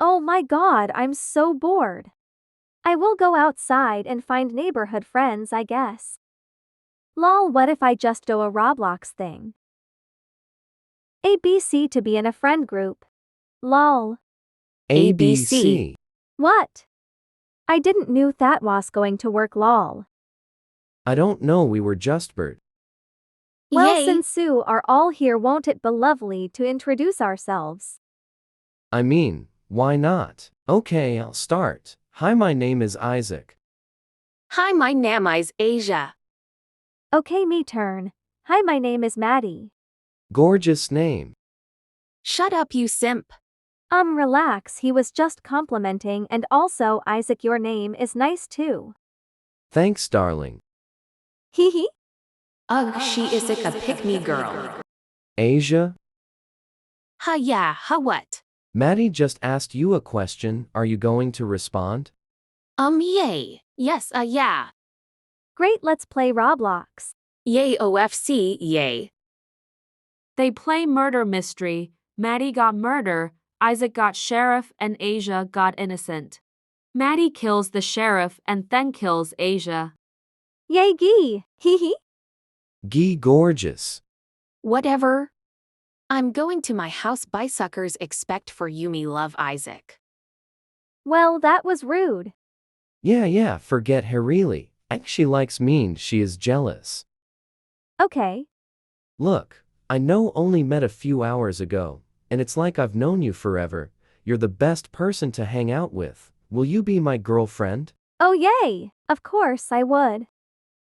Oh my god, I'm so bored. I will go outside and find neighborhood friends, I guess. Lol, what if I just do a Roblox thing? ABC to be in a friend group. Lol. ABC. What? I didn't knew that was going to work, lol. I don't know, we were just bird. Well, Yay. since you are all here, won't it be lovely to introduce ourselves? I mean, why not? Okay, I'll start. Hi, my name is Isaac. Hi, my name is Asia. Okay, me turn. Hi, my name is Maddie. Gorgeous name. Shut up, you simp. Relax, he was just complimenting, and also, Isaac, your name is nice too. Thanks, darling. Hee hee. Ugh, she is a pick-me girl. Asia? Ha yeah, ha what? Maddie just asked you a question. Are you going to respond? Yay. Yes, yeah. Great, let's play Roblox. Yay, OFC, yay. They play murder mystery. Maddie got murder, Isaac got sheriff, and Asia got innocent. Maddie kills the sheriff and then kills Asia. Yay, gee. Hee hee. Gee, gorgeous. Whatever. I'm going to my house. Bye, suckers. Expect for you me love, Isaac. Well, that was rude. Yeah, forget her really. She likes mean, she is jealous. Okay. Look, I know only met a few hours ago, and it's like I've known you forever. You're the best person to hang out with. Will you be my girlfriend? Oh yay! Of course I would.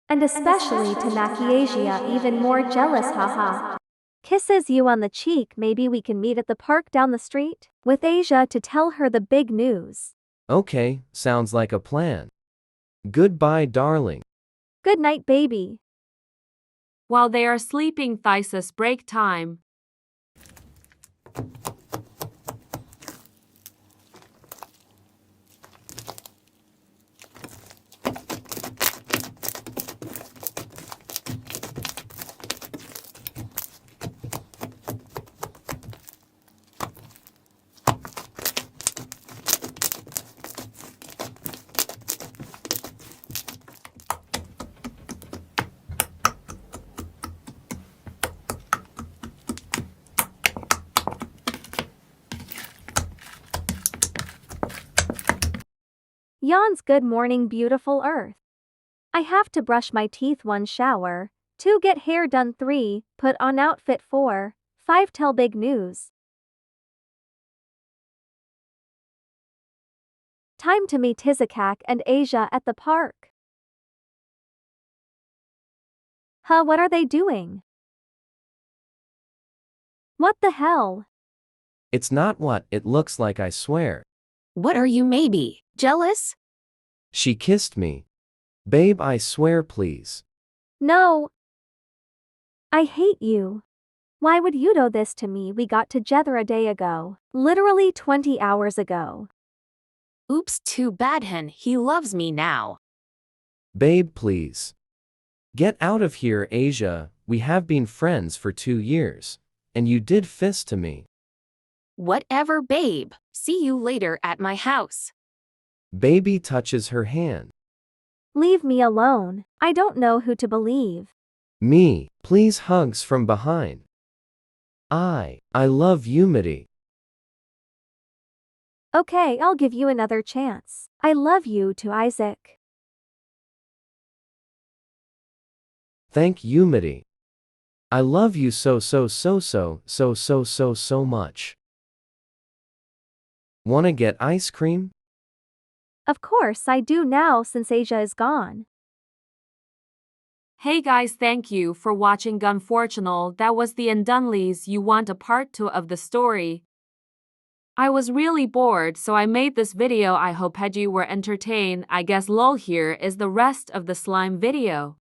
And especially to Naki Asia, even more jealous, haha. Kisses you on the cheek. Maybe we can meet at the park down the street with Asia to tell her the big news. Okay, sounds like a plan. Goodbye, darling. Good night, baby. While they are sleeping, Thysus break time. Yawns. Good morning, beautiful earth. I have to brush my teeth. 1 shower. 2 get hair done. 3 put on outfit. 4 5 tell big news. Time to meet Tizakak and Asia at the park. Huh, what are they doing? What the hell? It's not what it looks like, I swear. What are you, maybe jealous? She kissed me. Babe, I swear, please. No. I hate you. Why would you do this to me? We got together a day ago. Literally 20 hours ago. Oops, too bad, hen. He loves me now. Babe, please. Get out of here, Asia. We have been friends for 2 years. And you did fist to me. Whatever, babe. See you later at my house. Baby touches her hand. Leave me alone. I don't know who to believe. Me, please, hugs from behind. I love you, Mitty. Okay, I'll give you another chance. I love you too, Isaac. Thank you, Mitty. I love you so much. Wanna get ice cream? Of course I do now since Asia is gone. Hey guys, thank you for watching Gunfortunal. That was the Undunleys. You want a part 2 of the story. I was really bored, so I made this video. I hope you were entertained. I guess lol, here is the rest of the slime video.